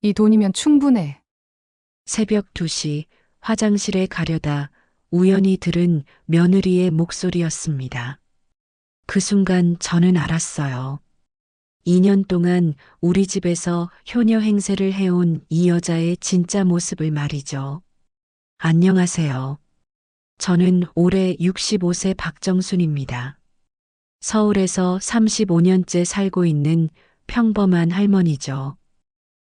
이 돈이면 충분해. 새벽 2시 화장실에 가려다 우연히 들은 며느리의 목소리였습니다. 그 순간 저는 알았어요. 2년 동안 우리 집에서 효녀 행세를 해온 이 여자의 진짜 모습을 말이죠. 안녕하세요. 저는 올해 65세 박정순입니다. 서울에서 35년째 살고 있는 평범한 할머니죠.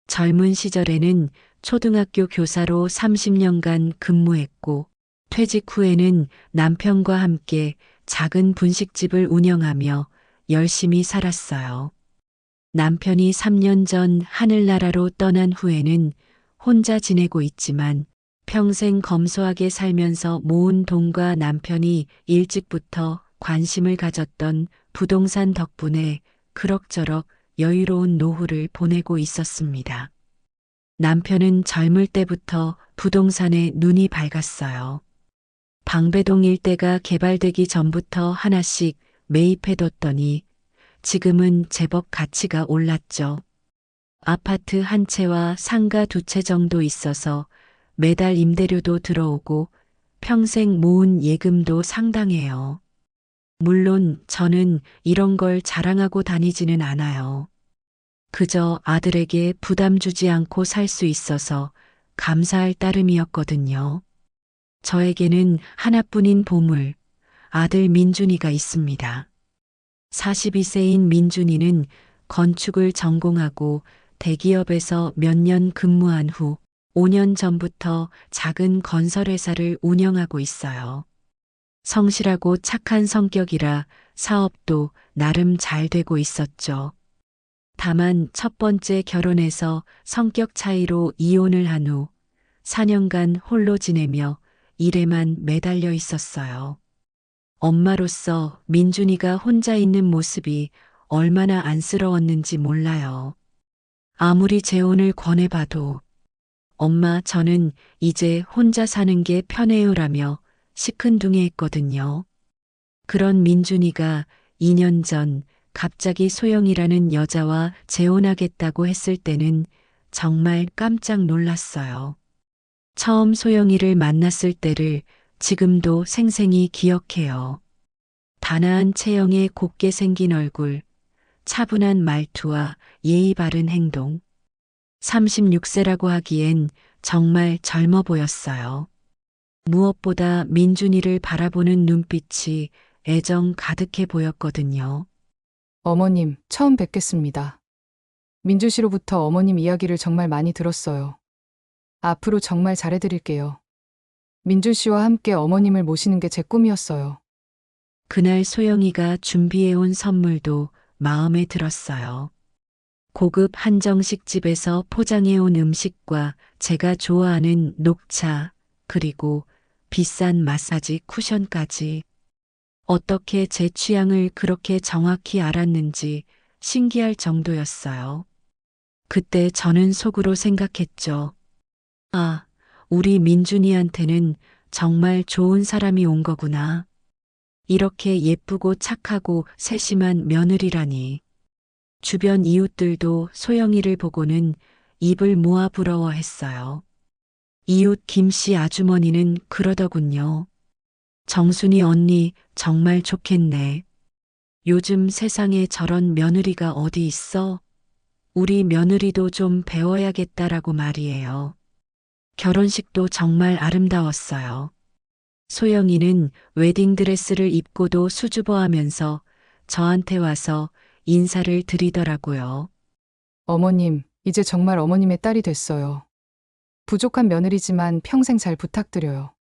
젊은 시절에는 초등학교 교사로 30년간 근무했고 퇴직 후에는 남편과 함께 작은 분식집을 운영하며 열심히 살았어요. 남편이 3년 전 하늘나라로 떠난 후에는 혼자 지내고 있지만 평생 검소하게 살면서 모은 돈과 남편이 일찍부터 관심을 가졌던 부동산 덕분에 그럭저럭 여유로운 노후를 보내고 있었습니다. 남편은 젊을 때부터 부동산에 눈이 밝았어요. 방배동 일대가 개발되기 전부터 하나씩 매입해뒀더니 지금은 제법 가치가 올랐죠. 아파트 한 채와 상가 2채 정도 있어서 매달 임대료도 들어오고 평생 모은 예금도 상당해요. 물론 저는 이런 걸 자랑하고 다니지는 않아요. 그저 아들에게 부담 주지 않고 살 수 있어서 감사할 따름이었거든요. 저에게는 하나뿐인 보물, 아들 민준이가 있습니다. 42세인 민준이는 건축을 전공하고 대기업에서 몇 년 근무한 후 5년 전부터 작은 건설회사를 운영하고 있어요. 성실하고 착한 성격이라 사업도 나름 잘 되고 있었죠. 다만 첫 번째 결혼해서 성격 차이로 이혼을 한 후 4년간 홀로 지내며 일에만 매달려 있었어요. 엄마로서 민준이가 혼자 있는 모습이 얼마나 안쓰러웠는지 몰라요. 아무리 재혼을 권해봐도 엄마 저는 이제 혼자 사는 게 편해요라며 시큰둥해했거든요. 그런 민준이가 2년 전 갑자기 소영이라는 여자와 재혼하겠다고 했을 때는 정말 깜짝 놀랐어요. 처음 소영이를 만났을 때를 지금도 생생히 기억해요. 단아한 체형에 곱게 생긴 얼굴, 차분한 말투와 예의 바른 행동. 36세라고 하기엔 정말 젊어 보였어요. 무엇보다 민준이를 바라보는 눈빛이 애정 가득해 보였거든요. 어머님, 처음 뵙겠습니다. 민주 씨로부터 어머님 이야기를 정말 많이 들었어요. 앞으로 정말 잘해드릴게요. 민주 씨와 함께 어머님을 모시는 게 제 꿈이었어요. 그날 소영이가 준비해온 선물도 마음에 들었어요. 고급 한정식 집에서 포장해온 음식과 제가 좋아하는 녹차, 그리고 비싼 마사지 쿠션까지. 어떻게 제 취향을 그렇게 정확히 알았는지 신기할 정도였어요. 그때 저는 속으로 생각했죠. 아, 우리 민준이한테는 정말 좋은 사람이 온 거구나. 이렇게 예쁘고 착하고 세심한 며느리라니. 주변 이웃들도 소영이를 보고는 입을 모아 부러워했어요. 이웃 김씨 아주머니는 그러더군요. 정순이 언니 정말 좋겠네. 요즘 세상에 저런 며느리가 어디 있어? 우리 며느리도 좀 배워야겠다라고 말이에요. 결혼식도 정말 아름다웠어요. 소영이는 웨딩드레스를 입고도 수줍어하면서 저한테 와서 인사를 드리더라고요. 어머님, 이제 정말 어머님의 딸이 됐어요. 부족한 며느리지만 평생 잘 부탁드려요.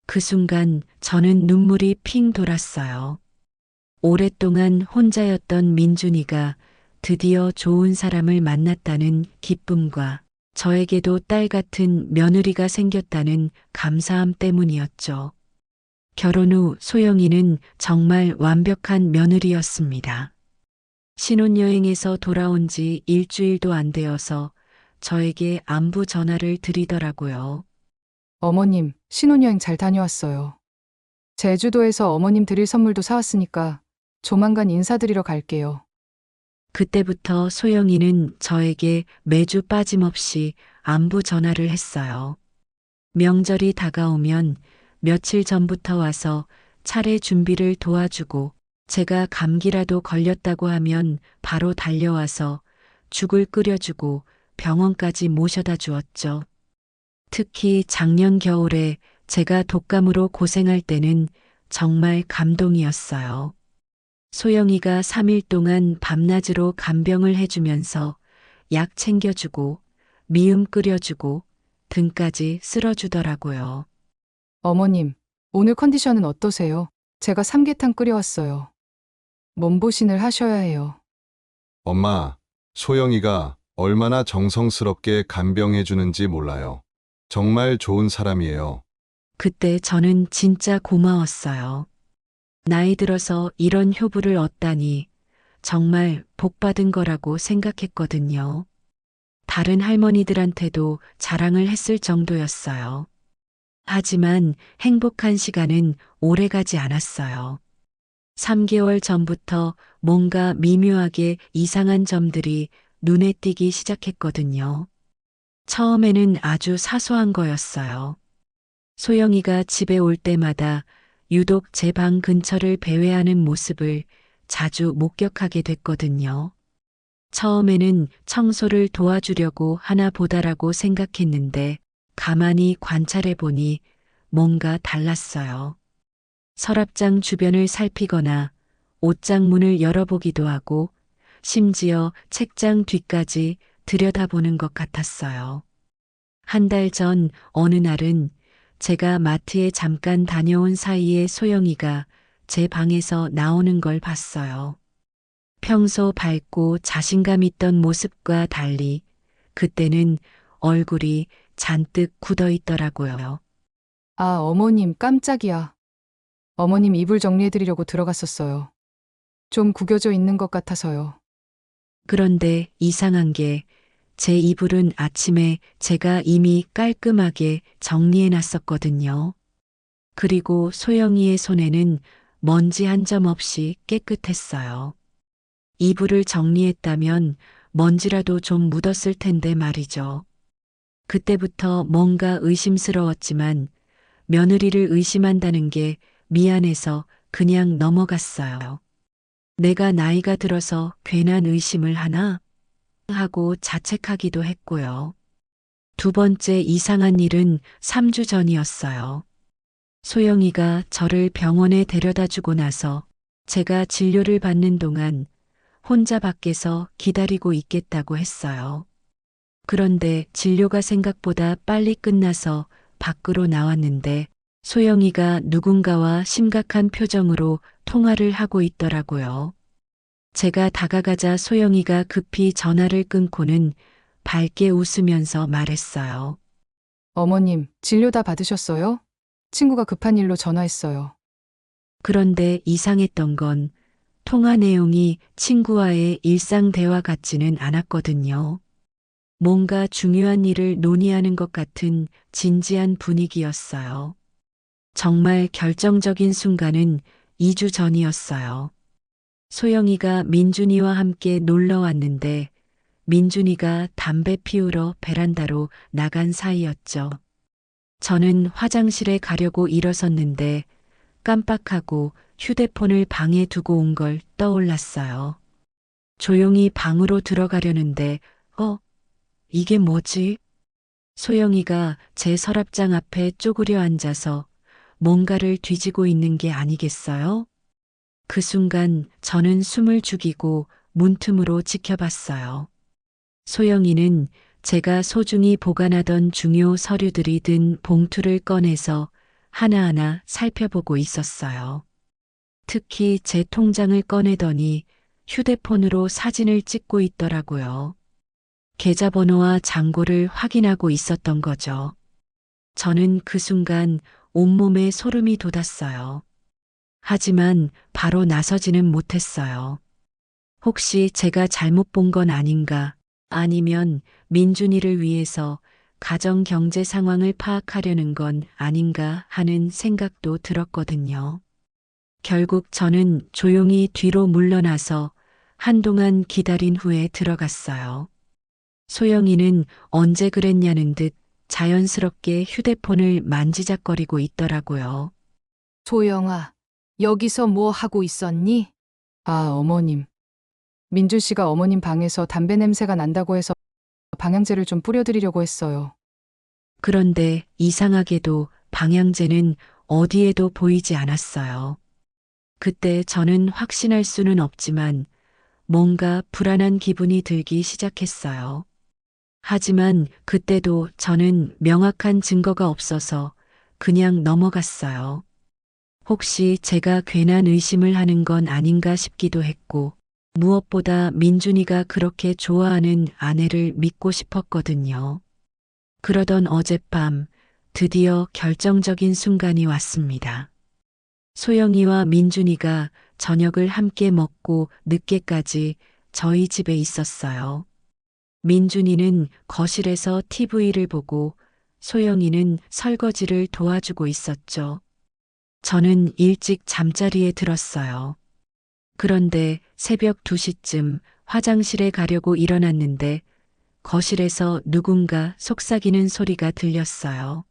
그 순간 저는 눈물이 핑 돌았어요. 오랫동안 혼자였던 민준이가 드디어 좋은 사람을 만났다는 기쁨과 저에게도 딸 같은 며느리가 생겼다는 감사함 때문이었죠. 결혼 후 소영이는 정말 완벽한 며느리였습니다. 신혼여행에서 돌아온 지 일주일도 안 되어서 저에게 안부 전화를 드리더라고요. 어머님, 신혼여행 잘 다녀왔어요. 제주도에서 어머님 드릴 선물도 사왔으니까 조만간 인사드리러 갈게요. 그때부터 소영이는 저에게 매주 빠짐없이 안부 전화를 했어요. 명절이 다가오면 며칠 전부터 와서 차례 준비를 도와주고 제가 감기라도 걸렸다고 하면 바로 달려와서 죽을 끓여주고 병원까지 모셔다 주었죠. 특히 작년 겨울에 제가 독감으로 고생할 때는 정말 감동이었어요. 소영이가 3일 동안 밤낮으로 간병을 해주면서 약 챙겨주고 미음 끓여주고 등까지 쓸어주더라고요. 어머님, 오늘 컨디션은 어떠세요? 제가 삼계탕 끓여왔어요. 몸보신을 하셔야 해요. 엄마, 소영이가 얼마나 정성스럽게 간병해 주는지 몰라요. 정말 좋은 사람이에요. 그때 저는 진짜 고마웠어요. 나이 들어서 이런 효부를 얻다니 정말 복받은 거라고 생각했거든요. 다른 할머니들한테도 자랑을 했을 정도였어요. 하지만 행복한 시간은 오래 가지 않았어요. 3개월 전부터 뭔가 미묘하게 이상한 점들이 눈에 띄기 시작했거든요. 처음에는 아주 사소한 거였어요. 소영이가 집에 올 때마다 유독 제 방 근처를 배회하는 모습을 자주 목격하게 됐거든요. 처음에는 청소를 도와주려고 하나 보다라고 생각했는데 가만히 관찰해 보니 뭔가 달랐어요. 서랍장 주변을 살피거나 옷장 문을 열어보기도 하고 심지어 책장 뒤까지 들여다보는 것 같았어요. 한 달 전 어느 날은 제가 마트에 잠깐 다녀온 사이에 소영이가 제 방에서 나오는 걸 봤어요. 평소 밝고 자신감 있던 모습과 달리 그때는 얼굴이 잔뜩 굳어 있더라고요. 아, 어머님, 깜짝이야. 어머님 이불 정리해드리려고 들어갔었어요. 좀 구겨져 있는 것 같아서요. 그런데 이상한 게 제 이불은 아침에 제가 이미 깔끔하게 정리해 놨었거든요. 그리고 소영이의 손에는 먼지 한 점 없이 깨끗했어요. 이불을 정리했다면 먼지라도 좀 묻었을 텐데 말이죠. 그때부터 뭔가 의심스러웠지만 며느리를 의심한다는 게 미안해서 그냥 넘어갔어요. 내가 나이가 들어서 괜한 의심을 하나? 하고 자책하기도 했고요. 두 번째 이상한 일은 3주 전이었어요. 소영이가 저를 병원에 데려다 주고 나서 제가 진료를 받는 동안 혼자 밖에서 기다리고 있겠다고 했어요. 그런데 진료가 생각보다 빨리 끝나서 밖으로 나왔는데 소영이가 누군가와 심각한 표정으로 통화를 하고 있더라고요. 제가 다가가자 소영이가 급히 전화를 끊고는 밝게 웃으면서 말했어요. 어머님, 진료 다 받으셨어요? 친구가 급한 일로 전화했어요. 그런데 이상했던 건 통화 내용이 친구와의 일상 대화 같지는 않았거든요. 뭔가 중요한 일을 논의하는 것 같은 진지한 분위기였어요. 정말 결정적인 순간은 2주 전이었어요. 소영이가 민준이와 함께 놀러 왔는데 민준이가 담배 피우러 베란다로 나간 사이였죠. 저는 화장실에 가려고 일어섰는데 깜빡하고 휴대폰을 방에 두고 온 걸 떠올랐어요. 조용히 방으로 들어가려는데, 이게 뭐지? 소영이가 제 서랍장 앞에 쪼그려 앉아서 뭔가를 뒤지고 있는 게 아니겠어요? 그 순간 저는 숨을 죽이고 문틈으로 지켜봤어요. 소영이는 제가 소중히 보관하던 중요 서류들이 든 봉투를 꺼내서 하나하나 살펴보고 있었어요. 특히 제 통장을 꺼내더니 휴대폰으로 사진을 찍고 있더라고요. 계좌번호와 잔고를 확인하고 있었던 거죠. 저는 그 순간 온몸에 소름이 돋았어요. 하지만 바로 나서지는 못했어요. 혹시 제가 잘못 본 건 아닌가, 아니면 민준이를 위해서 가정 경제 상황을 파악하려는 건 아닌가 하는 생각도 들었거든요. 결국 저는 조용히 뒤로 물러나서 한동안 기다린 후에 들어갔어요. 소영이는 언제 그랬냐는 듯 자연스럽게 휴대폰을 만지작거리고 있더라고요. 소영아, 여기서 뭐 하고 있었니? 아, 어머님. 민주 씨가 어머님 방에서 담배 냄새가 난다고 해서 방향제를 좀 뿌려드리려고 했어요. 그런데 이상하게도 방향제는 어디에도 보이지 않았어요. 그때 저는 확신할 수는 없지만 뭔가 불안한 기분이 들기 시작했어요. 하지만 그때도 저는 명확한 증거가 없어서 그냥 넘어갔어요. 혹시 제가 괜한 의심을 하는 건 아닌가 싶기도 했고, 무엇보다 민준이가 그렇게 좋아하는 아내를 믿고 싶었거든요. 그러던 어젯밤, 드디어 결정적인 순간이 왔습니다. 소영이와 민준이가 저녁을 함께 먹고 늦게까지 저희 집에 있었어요. 민준이는 거실에서 TV를 보고 소영이는 설거지를 도와주고 있었죠. 저는 일찍 잠자리에 들었어요. 그런데 새벽 2시쯤 화장실에 가려고 일어났는데 거실에서 누군가 속삭이는 소리가 들렸어요.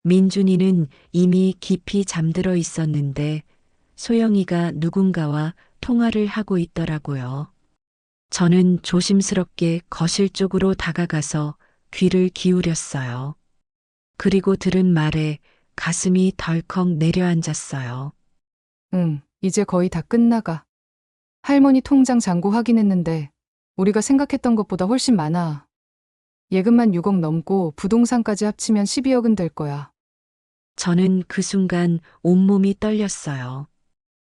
민준이는 이미 깊이 잠들어 있었는데 소영이가 누군가와 통화를 하고 있더라고요. 저는 조심스럽게 거실 쪽으로 다가가서 귀를 기울였어요. 그리고 들은 말에 가슴이 덜컥 내려앉았어요. 응, 이제 거의 다 끝나가. 할머니 통장 잔고 확인했는데 우리가 생각했던 것보다 훨씬 많아. 예금만 6억 넘고 부동산까지 합치면 12억은 될 거야. 저는 그 순간 온몸이 떨렸어요.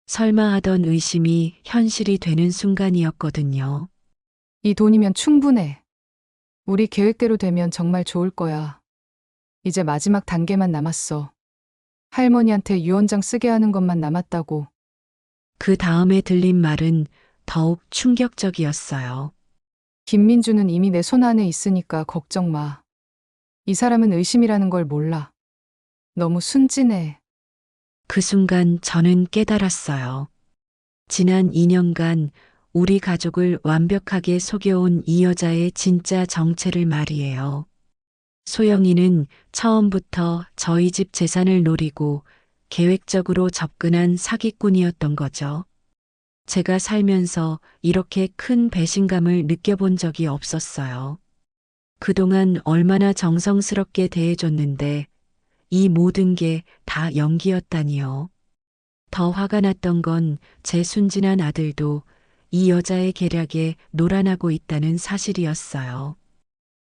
설마 하던 의심이 현실이 되는 순간이었거든요. 이 돈이면 충분해. 우리 계획대로 되면 정말 좋을 거야. 이제 마지막 단계만 남았어. 할머니한테 유언장 쓰게 하는 것만 남았다고. 그 다음에 들린 말은 더욱 충격적이었어요. 김민주는 이미 내 손 안에 있으니까 걱정 마. 이 사람은 의심이라는 걸 몰라. 너무 순진해. 그 순간 저는 깨달았어요. 지난 2년간 우리 가족을 완벽하게 속여온 이 여자의 진짜 정체를 말이에요. 소영이는 처음부터 저희 집 재산을 노리고 계획적으로 접근한 사기꾼이었던 거죠. 제가 살면서 이렇게 큰 배신감을 느껴본 적이 없었어요. 그동안 얼마나 정성스럽게 대해줬는데 이 모든 게 다 연기였다니요. 더 화가 났던 건 제 순진한 아들도 이 여자의 계략에 놀아나고 있다는 사실이었어요.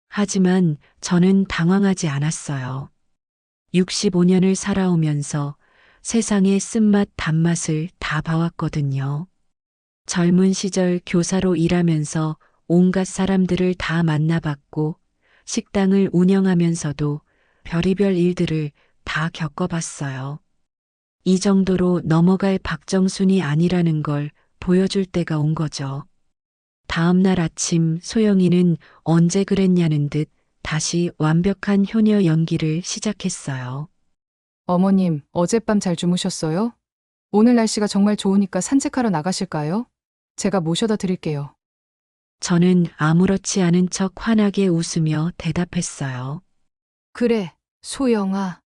하지만 저는 당황하지 않았어요. 65년을 살아오면서 세상의 쓴맛 단맛을 다 봐왔거든요. 젊은 시절 교사로 일하면서 온갖 사람들을 다 만나봤고 식당을 운영하면서도 별의별 일들을 다 겪어봤어요. 이 정도로 넘어갈 박정순이 아니라는 걸 보여줄 때가 온 거죠. 다음 날 아침 소영이는 언제 그랬냐는 듯 다시 완벽한 효녀 연기를 시작했어요. 어머님, 어젯밤 잘 주무셨어요? 오늘 날씨가 정말 좋으니까 산책하러 나가실까요? 제가 모셔다 드릴게요. 저는 아무렇지 않은 척 환하게 웃으며 대답했어요. 그래, 소영아.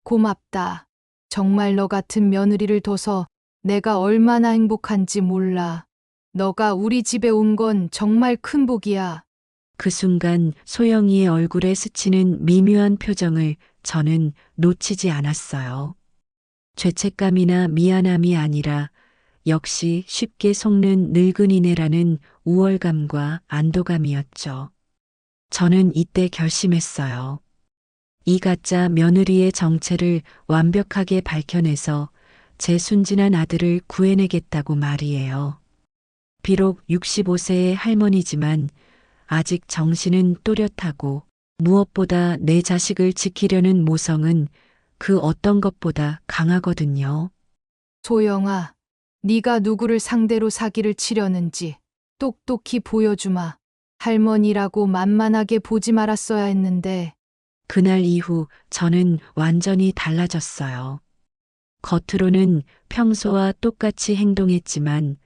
고맙다. 정말 너 같은 며느리를 둬서 내가 얼마나 행복한지 몰라. 너가 우리 집에 온 건 정말 큰 복이야. 그 순간 소영이의 얼굴에 스치는 미묘한 표정을 저는 놓치지 않았어요. 죄책감이나 미안함이 아니라 역시 쉽게 속는 늙은이네라는 우월감과 안도감이었죠. 저는 이때 결심했어요. 이 가짜 며느리의 정체를 완벽하게 밝혀내서 제 순진한 아들을 구해내겠다고 말이에요. 비록 65세의 할머니지만 아직 정신은 또렷하고 무엇보다 내 자식을 지키려는 모성은 그 어떤 것보다 강하거든요. 소영아, 네가 누구를 상대로 사기를 치려는지 똑똑히 보여주마. 할머니라고 만만하게 보지 말았어야 했는데. 그날 이후 저는 완전히 달라졌어요. 겉으로는 평소와 똑같이 행동했지만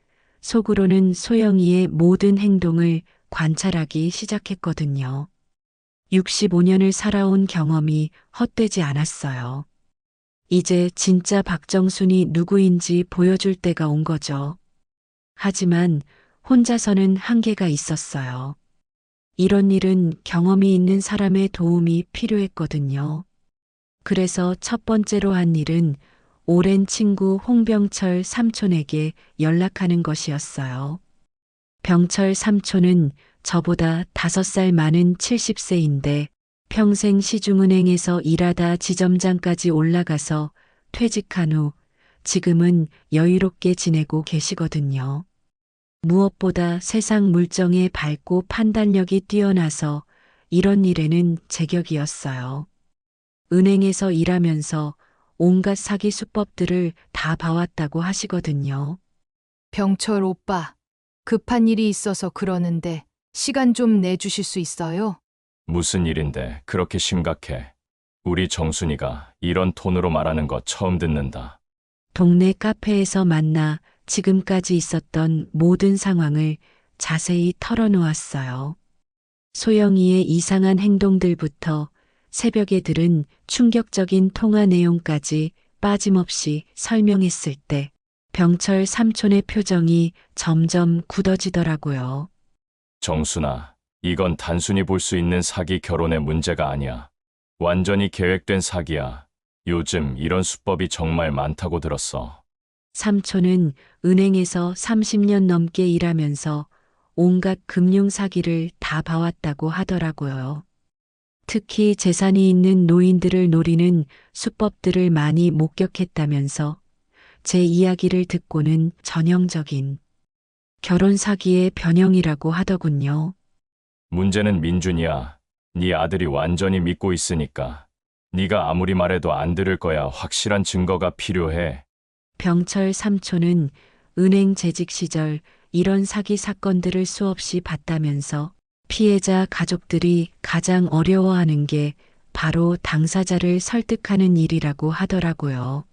속으로는 소영이의 모든 행동을 관찰하기 시작했거든요. 65년을 살아온 경험이 헛되지 않았어요. 이제 진짜 박정순이 누구인지 보여줄 때가 온 거죠. 하지만 혼자서는 한계가 있었어요. 이런 일은 경험이 있는 사람의 도움이 필요했거든요. 그래서 첫 번째로 한 일은 오랜 친구 홍병철 삼촌에게 연락하는 것이었어요. 병철 삼촌은 저보다 5살 많은 70세인데 평생 시중은행에서 일하다 지점장까지 올라가서 퇴직한 후 지금은 여유롭게 지내고 계시거든요. 무엇보다 세상 물정에 밝고 판단력이 뛰어나서 이런 일에는 제격이었어요. 은행에서 일하면서 온갖 사기 수법들을 다 봐왔다고 하시거든요. 병철 오빠, 급한 일이 있어서 그러는데 시간 좀 내주실 수 있어요? 무슨 일인데 그렇게 심각해? 우리 정순이가 이런 톤으로 말하는 거 처음 듣는다. 동네 카페에서 만나 지금까지 있었던 모든 상황을 자세히 털어놓았어요. 소영이의 이상한 행동들부터 새벽에 들은 충격적인 통화 내용까지 빠짐없이 설명했을 때 병철 삼촌의 표정이 점점 굳어지더라고요. 정순아, 이건 단순히 볼 수 있는 사기 결혼의 문제가 아니야. 완전히 계획된 사기야. 요즘 이런 수법이 정말 많다고 들었어. 삼촌은 은행에서 30년 넘게 일하면서 온갖 금융 사기를 다 봐왔다고 하더라고요. 특히 재산이 있는 노인들을 노리는 수법들을 많이 목격했다면서 제 이야기를 듣고는 전형적인 결혼 사기의 변형이라고 하더군요. 문제는 민준이야. 네 아들이 완전히 믿고 있으니까. 네가 아무리 말해도 안 들을 거야. 확실한 증거가 필요해. 병철 삼촌은 은행 재직 시절 이런 사기 사건들을 수없이 봤다면서 피해자 가족들이 가장 어려워하는 게 바로 당사자를 설득하는 일이라고 하더라고요.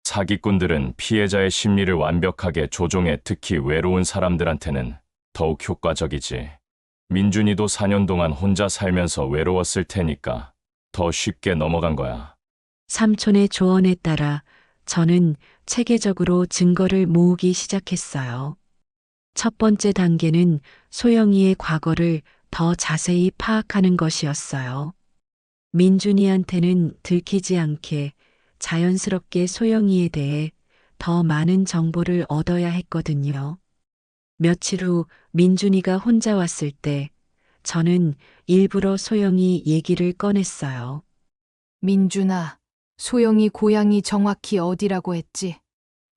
사기꾼들은 피해자의 심리를 완벽하게 조종해 특히 외로운 사람들한테는 더욱 효과적이지. 민준이도 4년 동안 혼자 살면서 외로웠을 테니까 더 쉽게 넘어간 거야. 삼촌의 조언에 따라 저는 체계적으로 증거를 모으기 시작했어요. 첫 번째 단계는 소영이의 과거를 더 자세히 파악하는 것이었어요. 민준이한테는 들키지 않게 자연스럽게 소영이에 대해 더 많은 정보를 얻어야 했거든요. 며칠 후 민준이가 혼자 왔을 때 저는 일부러 소영이 얘기를 꺼냈어요. 민준아, 소영이 고향이 정확히 어디라고 했지?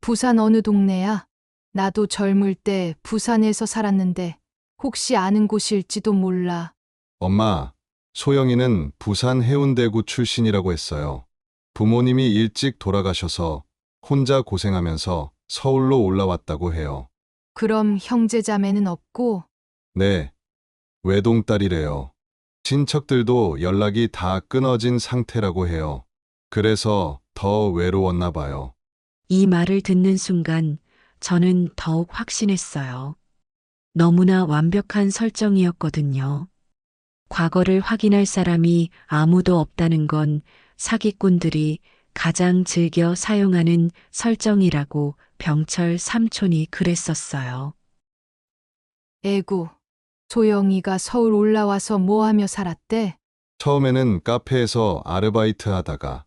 부산 어느 동네야? 나도 젊을 때 부산에서 살았는데 혹시 아는 곳일지도 몰라. 엄마, 소영이는 부산 해운대구 출신이라고 했어요. 부모님이 일찍 돌아가셔서 혼자 고생하면서 서울로 올라왔다고 해요. 그럼 형제자매는 없고? 네, 외동딸이래요. 친척들도 연락이 다 끊어진 상태라고 해요. 그래서 더 외로웠나 봐요. 이 말을 듣는 순간 저는 더욱 확신했어요. 너무나 완벽한 설정이었거든요. 과거를 확인할 사람이 아무도 없다는 건 사기꾼들이 가장 즐겨 사용하는 설정이라고 병철 삼촌이 그랬었어요. 에구, 소영이가 서울 올라와서 뭐 하며 살았대? 처음에는 카페에서 아르바이트 하다가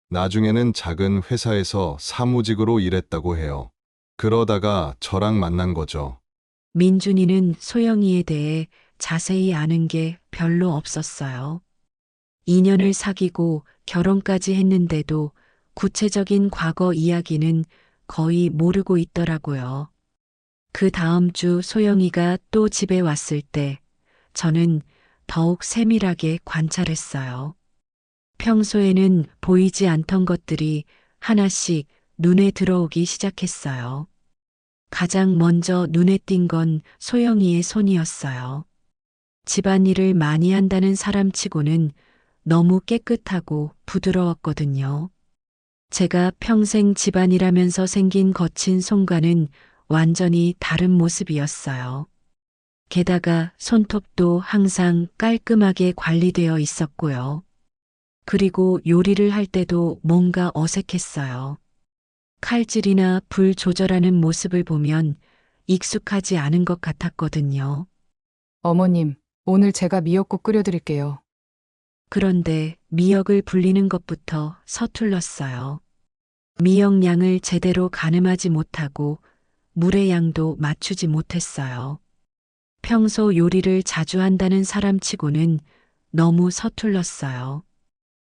나중에는 작은 회사에서 사무직으로 일했다고 해요. 그러다가 저랑 만난 거죠. 민준이는 소영이에 대해 자세히 아는 게 별로 없었어요. 2년을 사귀고 결혼까지 했는데도 구체적인 과거 이야기는 거의 모르고 있더라고요. 그 다음 주 소영이가 또 집에 왔을 때 저는 더욱 세밀하게 관찰했어요. 평소에는 보이지 않던 것들이 하나씩 눈에 들어오기 시작했어요. 가장 먼저 눈에 띈 건 소영이의 손이었어요. 집안일을 많이 한다는 사람치고는 너무 깨끗하고 부드러웠거든요. 제가 평생 집안일하면서 생긴 거친 손과는 완전히 다른 모습이었어요. 게다가 손톱도 항상 깔끔하게 관리되어 있었고요. 그리고 요리를 할 때도 뭔가 어색했어요. 칼질이나 불 조절하는 모습을 보면 익숙하지 않은 것 같았거든요. 어머님, 오늘 제가 미역국 끓여드릴게요. 그런데 미역을 불리는 것부터 서툴렀어요. 미역 양을 제대로 가늠하지 못하고 물의 양도 맞추지 못했어요. 평소 요리를 자주 한다는 사람치고는 너무 서툴렀어요.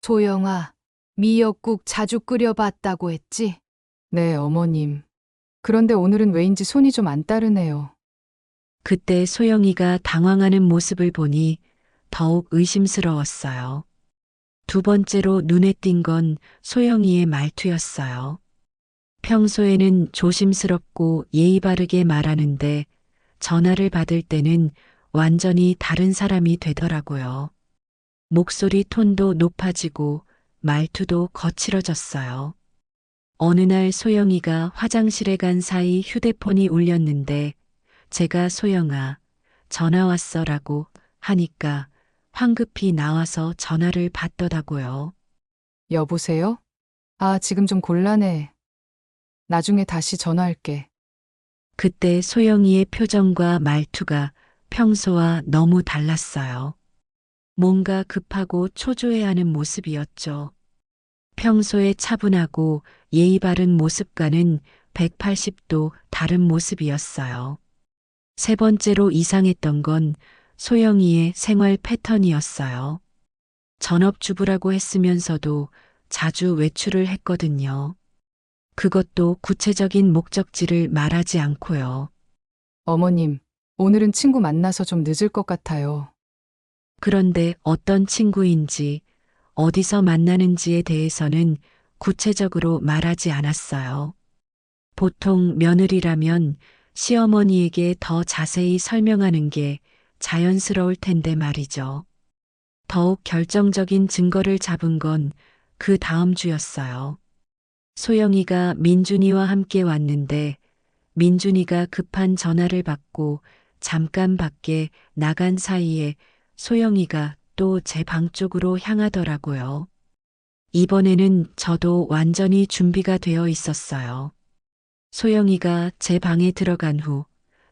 소영아, 미역국 자주 끓여봤다고 했지? 네, 어머님. 그런데 오늘은 왜인지 손이 좀 안 따르네요. 그때 소영이가 당황하는 모습을 보니 더욱 의심스러웠어요. 두 번째로 눈에 띈 건 소영이의 말투였어요. 평소에는 조심스럽고 예의 바르게 말하는데 전화를 받을 때는 완전히 다른 사람이 되더라고요. 목소리 톤도 높아지고 말투도 거칠어졌어요. 어느 날 소영이가 화장실에 간 사이 휴대폰이 울렸는데 제가 소영아, 전화 왔어라고 하니까 황급히 나와서 전화를 받더라고요. 여보세요? 아, 지금 좀 곤란해. 나중에 다시 전화할게. 그때 소영이의 표정과 말투가 평소와 너무 달랐어요. 뭔가 급하고 초조해하는 모습이었죠. 평소에 차분하고 예의 바른 모습과는 180도 다른 모습이었어요. 세 번째로 이상했던 건 소영이의 생활 패턴이었어요. 전업주부라고 했으면서도 자주 외출을 했거든요. 그것도 구체적인 목적지를 말하지 않고요. 어머님, 오늘은 친구 만나서 좀 늦을 것 같아요. 그런데 어떤 친구인지, 어디서 만나는지에 대해서는 구체적으로 말하지 않았어요. 보통 며느리라면 시어머니에게 더 자세히 설명하는 게 자연스러울 텐데 말이죠. 더욱 결정적인 증거를 잡은 건 그 다음 주였어요. 소영이가 민준이와 함께 왔는데 민준이가 급한 전화를 받고 잠깐 밖에 나간 사이에 소영이가 또 제 방 쪽으로 향하더라고요. 이번에는 저도 완전히 준비가 되어 있었어요. 소영이가 제 방에 들어간 후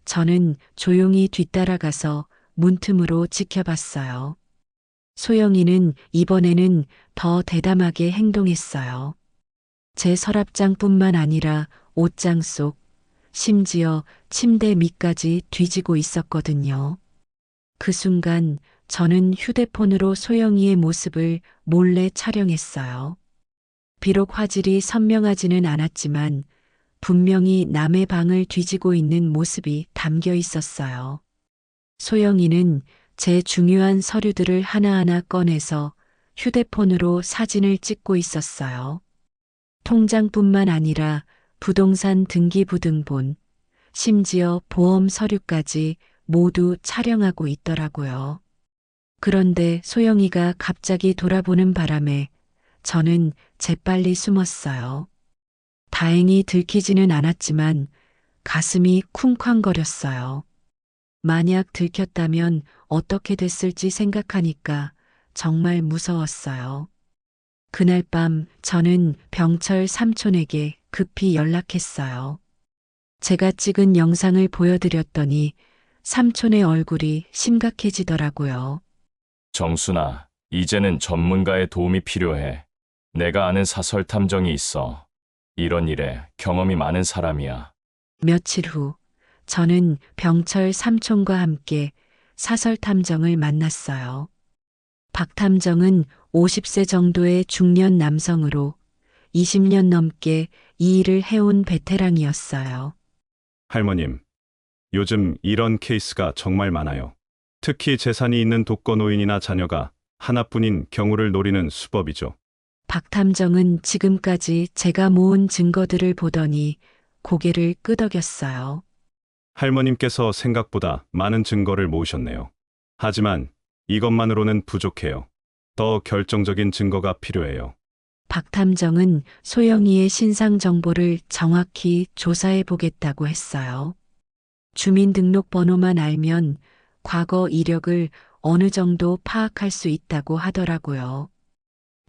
저는 조용히 뒤따라가서 문틈으로 지켜봤어요. 소영이는 이번에는 더 대담하게 행동했어요. 제 서랍장뿐만 아니라 옷장 속, 심지어 침대 밑까지 뒤지고 있었거든요. 그 순간 저는 휴대폰으로 소영이의 모습을 몰래 촬영했어요. 비록 화질이 선명하지는 않았지만 분명히 남의 방을 뒤지고 있는 모습이 담겨 있었어요. 소영이는 제 중요한 서류들을 하나하나 꺼내서 휴대폰으로 사진을 찍고 있었어요. 통장뿐만 아니라 부동산 등기부등본, 심지어 보험 서류까지 모두 촬영하고 있더라고요. 그런데 소영이가 갑자기 돌아보는 바람에 저는 재빨리 숨었어요. 다행히 들키지는 않았지만 가슴이 쿵쾅거렸어요. 만약 들켰다면 어떻게 됐을지 생각하니까 정말 무서웠어요. 그날 밤 저는 병철 삼촌에게 급히 연락했어요. 제가 찍은 영상을 보여드렸더니 삼촌의 얼굴이 심각해지더라고요. 정순아, 이제는 전문가의 도움이 필요해. 내가 아는 사설 탐정이 있어. 이런 일에 경험이 많은 사람이야. 며칠 후 저는 병철 삼촌과 함께 사설 탐정을 만났어요. 박 탐정은 50세 정도의 중년 남성으로 20년 넘게 이 일을 해온 베테랑이었어요. 할머님, 요즘 이런 케이스가 정말 많아요. 특히 재산이 있는 독거노인이나 자녀가 하나뿐인 경우를 노리는 수법이죠. 박 탐정은 지금까지 제가 모은 증거들을 보더니 고개를 끄덕였어요. 할머님께서 생각보다 많은 증거를 모으셨네요. 하지만 이것만으로는 부족해요. 더 결정적인 증거가 필요해요. 박탐정은 소영이의 신상 정보를 정확히 조사해 보겠다고 했어요. 주민등록번호만 알면 과거 이력을 어느 정도 파악할 수 있다고 하더라고요.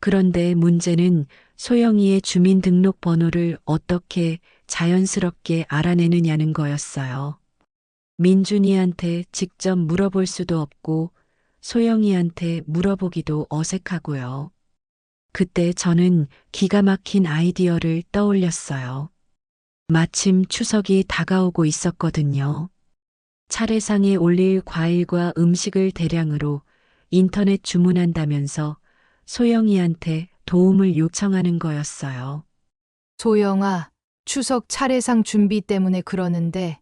그런데 문제는 소영이의 주민등록번호를 어떻게 자연스럽게 알아내느냐는 거였어요. 민준이한테 직접 물어볼 수도 없고 소영이한테 물어보기도 어색하고요. 그때 저는 기가 막힌 아이디어를 떠올렸어요. 마침 추석이 다가오고 있었거든요. 차례상에 올릴 과일과 음식을 대량으로 인터넷 주문한다면서 소영이한테 도움을 요청하는 거였어요. 소영아, 추석 차례상 준비 때문에 그러는데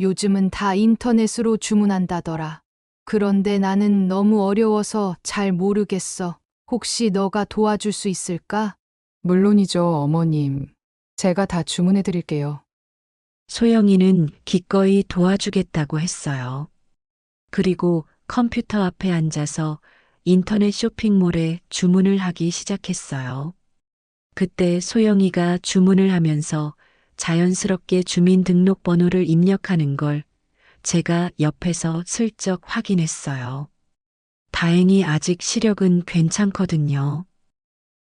요즘은 다 인터넷으로 주문한다더라. 그런데 나는 너무 어려워서 잘 모르겠어. 혹시 너가 도와줄 수 있을까? 물론이죠, 어머님. 제가 다 주문해 드릴게요. 소영이는 기꺼이 도와주겠다고 했어요. 그리고 컴퓨터 앞에 앉아서 인터넷 쇼핑몰에 주문을 하기 시작했어요. 그때 소영이가 주문을 하면서 자연스럽게 주민등록번호를 입력하는 걸 제가 옆에서 슬쩍 확인했어요. 다행히 아직 시력은 괜찮거든요.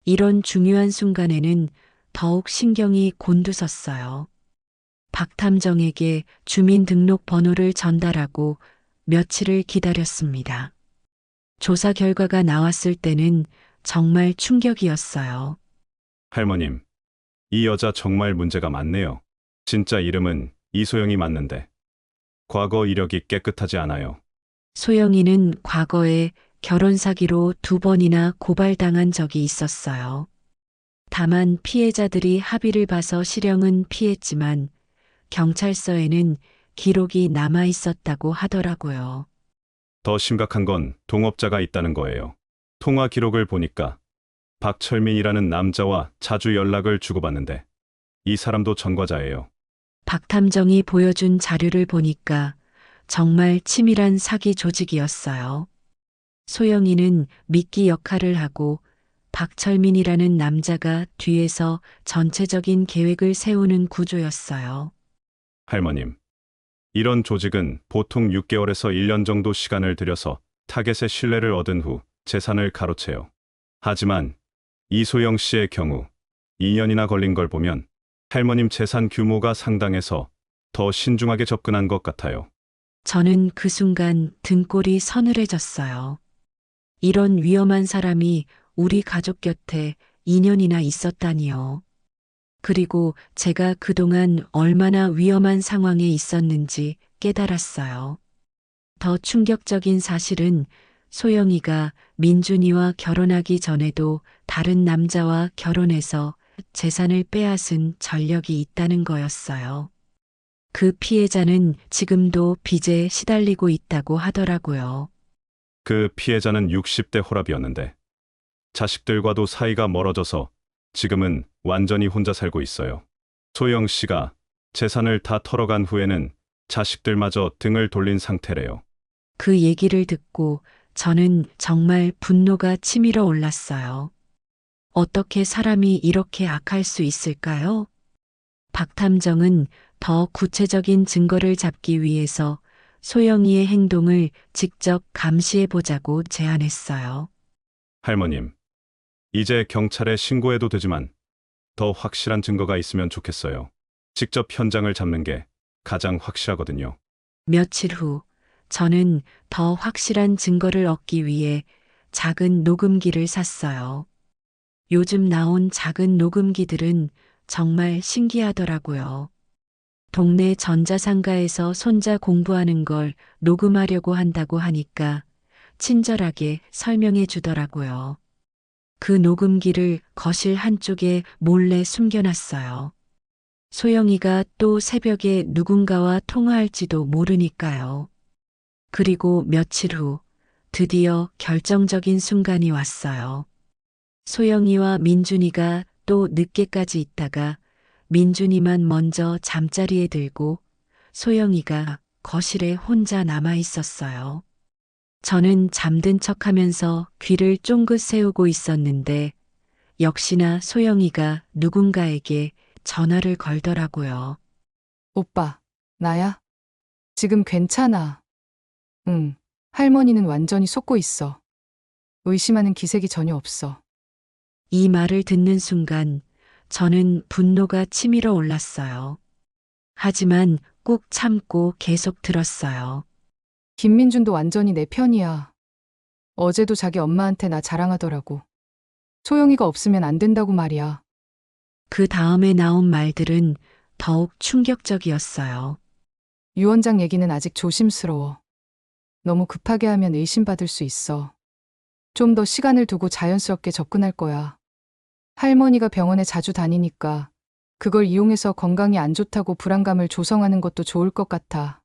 이런 중요한 순간에는 더욱 신경이 곤두섰어요. 박탐정에게 주민등록번호를 전달하고 며칠을 기다렸습니다. 조사 결과가 나왔을 때는 정말 충격이었어요. 할머님, 이 여자 정말 문제가 많네요. 진짜 이름은 이소영이 맞는데 과거 이력이 깨끗하지 않아요. 소영이는 과거에 결혼 사기로 2번이나 고발당한 적이 있었어요. 다만 피해자들이 합의를 봐서 실형은 피했지만 경찰서에는 기록이 남아 있었다고 하더라고요. 더 심각한 건 동업자가 있다는 거예요. 통화 기록을 보니까 박철민이라는 남자와 자주 연락을 주고받는데 이 사람도 전과자예요. 박탐정이 보여준 자료를 보니까 정말 치밀한 사기 조직이었어요. 소영이는 미끼 역할을 하고 박철민이라는 남자가 뒤에서 전체적인 계획을 세우는 구조였어요. 할머님, 이런 조직은 보통 6개월에서 1년 정도 시간을 들여서 타겟의 신뢰를 얻은 후 재산을 가로채요. 하지만 이소영 씨의 경우 2년이나 걸린 걸 보면 할머님 재산 규모가 상당해서 더 신중하게 접근한 것 같아요. 저는 그 순간 등골이 서늘해졌어요. 이런 위험한 사람이 우리 가족 곁에 2년이나 있었다니요. 그리고 제가 그동안 얼마나 위험한 상황에 있었는지 깨달았어요. 더 충격적인 사실은 소영이가 민준이와 결혼하기 전에도 다른 남자와 결혼해서 재산을 빼앗은 전력이 있다는 거였어요. 그 피해자는 지금도 빚에 시달리고 있다고 하더라고요. 그 피해자는 60대 호랍이었는데 자식들과도 사이가 멀어져서 지금은 완전히 혼자 살고 있어요. 소영 씨가 재산을 다 털어간 후에는 자식들마저 등을 돌린 상태래요. 그 얘기를 듣고 저는 정말 분노가 치밀어 올랐어요. 어떻게 사람이 이렇게 악할 수 있을까요? 박탐정은 더 구체적인 증거를 잡기 위해서 소영이의 행동을 직접 감시해 보자고 제안했어요. 할머님, 이제 경찰에 신고해도 되지만 더 확실한 증거가 있으면 좋겠어요. 직접 현장을 잡는 게 가장 확실하거든요. 며칠 후 저는 더 확실한 증거를 얻기 위해 작은 녹음기를 샀어요. 요즘 나온 작은 녹음기들은 정말 신기하더라고요. 동네 전자상가에서 손자 공부하는 걸 녹음하려고 한다고 하니까 친절하게 설명해 주더라고요. 그 녹음기를 거실 한쪽에 몰래 숨겨놨어요. 소영이가 또 새벽에 누군가와 통화할지도 모르니까요. 그리고 며칠 후 드디어 결정적인 순간이 왔어요. 소영이와 민준이가 또 늦게까지 있다가 민준이만 먼저 잠자리에 들고 소영이가 거실에 혼자 남아 있었어요. 저는 잠든 척하면서 귀를 쫑긋 세우고 있었는데 역시나 소영이가 누군가에게 전화를 걸더라고요. 오빠, 나야? 지금 괜찮아. 응, 할머니는 완전히 속고 있어. 의심하는 기색이 전혀 없어. 이 말을 듣는 순간 저는 분노가 치밀어 올랐어요. 하지만 꾹 참고 계속 들었어요. 김민준도 완전히 내 편이야. 어제도 자기 엄마한테 나 자랑하더라고. 소영이가 없으면 안 된다고 말이야. 그 다음에 나온 말들은 더욱 충격적이었어요. 유 원장 얘기는 아직 조심스러워. 너무 급하게 하면 의심받을 수 있어. 좀 더 시간을 두고 자연스럽게 접근할 거야. 할머니가 병원에 자주 다니니까 그걸 이용해서 건강이 안 좋다고 불안감을 조성하는 것도 좋을 것 같아.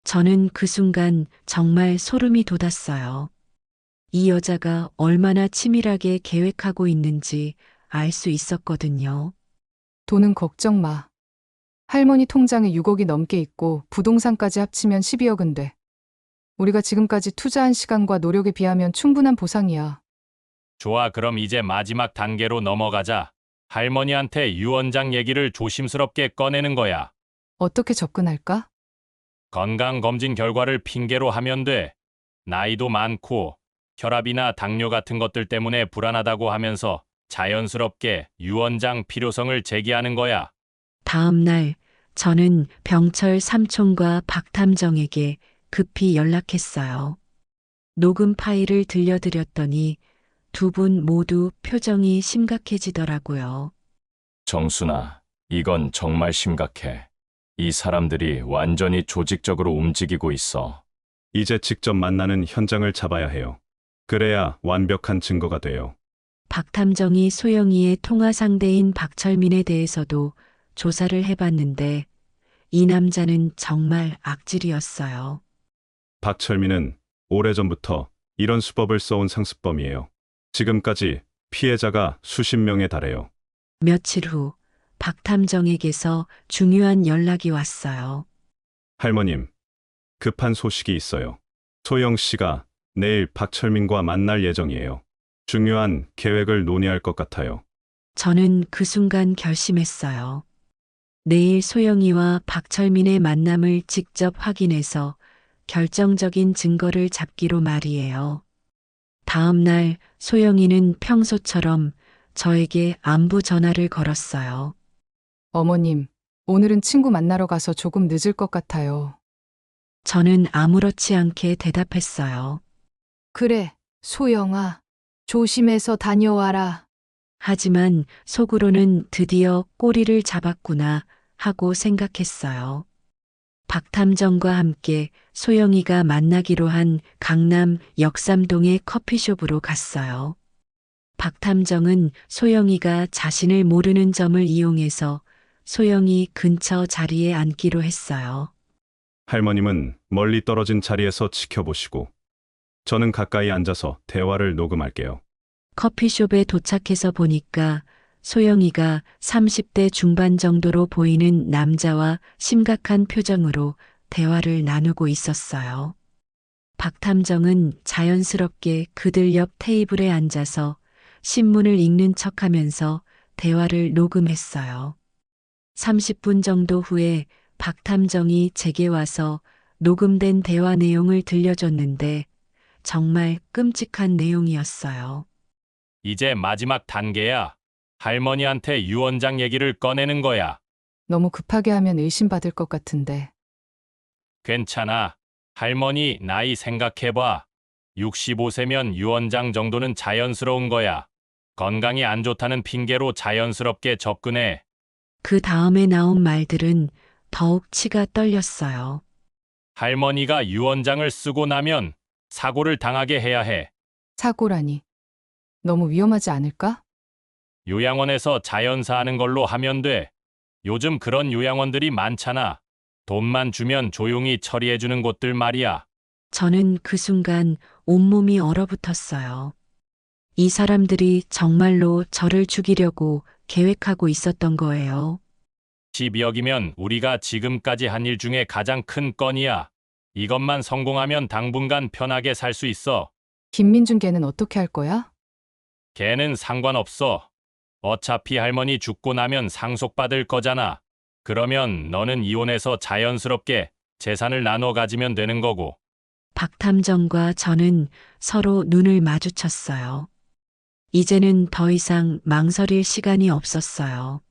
저는 그 순간 정말 소름이 돋았어요. 이 여자가 얼마나 치밀하게 계획하고 있는지 알 수 있었거든요. 돈은 걱정 마. 할머니 통장에 6억이 넘게 있고 부동산까지 합치면 12억은 돼. 우리가 지금까지 투자한 시간과 노력에 비하면 충분한 보상이야. 좋아, 그럼 이제 마지막 단계로 넘어가자. 할머니한테 유 원장 얘기를 조심스럽게 꺼내는 거야. 어떻게 접근할까? 건강검진 결과를 핑계로 하면 돼. 나이도 많고 혈압이나 당뇨 같은 것들 때문에 불안하다고 하면서 자연스럽게 유 원장 필요성을 제기하는 거야. 다음 날 저는 병철 삼촌과 박탐정에게 급히 연락했어요. 녹음 파일을 들려드렸더니 두 분 모두 표정이 심각해지더라고요. 정순아, 이건 정말 심각해. 이 사람들이 완전히 조직적으로 움직이고 있어. 이제 직접 만나는 현장을 잡아야 해요. 그래야 완벽한 증거가 돼요. 박탐정이 소영이의 통화 상대인 박철민에 대해서도 조사를 해봤는데 이 남자는 정말 악질이었어요. 박철민은 오래전부터 이런 수법을 써온 상습범이에요. 지금까지 피해자가 수십 명에 달해요. 며칠 후 박탐정에게서 중요한 연락이 왔어요. 할머님, 급한 소식이 있어요. 소영 씨가 내일 박철민과 만날 예정이에요. 중요한 계획을 논의할 것 같아요. 저는 그 순간 결심했어요. 내일 소영이와 박철민의 만남을 직접 확인해서 결정적인 증거를 잡기로 말이에요. 다음 날 소영이는 평소처럼 저에게 안부 전화를 걸었어요. 어머님, 오늘은 친구 만나러 가서 조금 늦을 것 같아요. 저는 아무렇지 않게 대답했어요. 그래, 소영아. 조심해서 다녀와라. 하지만 속으로는 드디어 꼬리를 잡았구나 하고 생각했어요. 박탐정과 함께 소영이가 만나기로 한 강남 역삼동의 커피숍으로 갔어요. 박탐정은 소영이가 자신을 모르는 점을 이용해서 소영이 근처 자리에 앉기로 했어요. 할머님은 멀리 떨어진 자리에서 지켜보시고, 저는 가까이 앉아서 대화를 녹음할게요. 커피숍에 도착해서 보니까 소영이가 30대 중반 정도로 보이는 남자와 심각한 표정으로 대화를 나누고 있었어요. 박탐정은 자연스럽게 그들 옆 테이블에 앉아서 신문을 읽는 척하면서 대화를 녹음했어요. 30분 정도 후에 박탐정이 제게 와서 녹음된 대화 내용을 들려줬는데 정말 끔찍한 내용이었어요. 이제 마지막 단계야. 할머니한테 유 원장 얘기를 꺼내는 거야. 너무 급하게 하면 의심받을 것 같은데. 괜찮아. 할머니 나이 생각해봐. 65세면 유 원장 정도는 자연스러운 거야. 건강이 안 좋다는 핑계로 자연스럽게 접근해. 그 다음에 나온 말들은 더욱 치가 떨렸어요. 할머니가 유 원장을 쓰고 나면 사고를 당하게 해야 해. 사고라니. 너무 위험하지 않을까? 요양원에서 자연사하는 걸로 하면 돼. 요즘 그런 요양원들이 많잖아. 돈만 주면 조용히 처리해주는 곳들 말이야. 저는 그 순간 온몸이 얼어붙었어요. 이 사람들이 정말로 저를 죽이려고 계획하고 있었던 거예요. 12억이면 우리가 지금까지 한 일 중에 가장 큰 건이야. 이것만 성공하면 당분간 편하게 살 수 있어. 김민준 걔는 어떻게 할 거야? 걔는 상관없어. 어차피 할머니 죽고 나면 상속받을 거잖아. 그러면 너는 이혼해서 자연스럽게 재산을 나눠 가지면 되는 거고. 박탐정과 저는 서로 눈을 마주쳤어요. 이제는 더 이상 망설일 시간이 없었어요.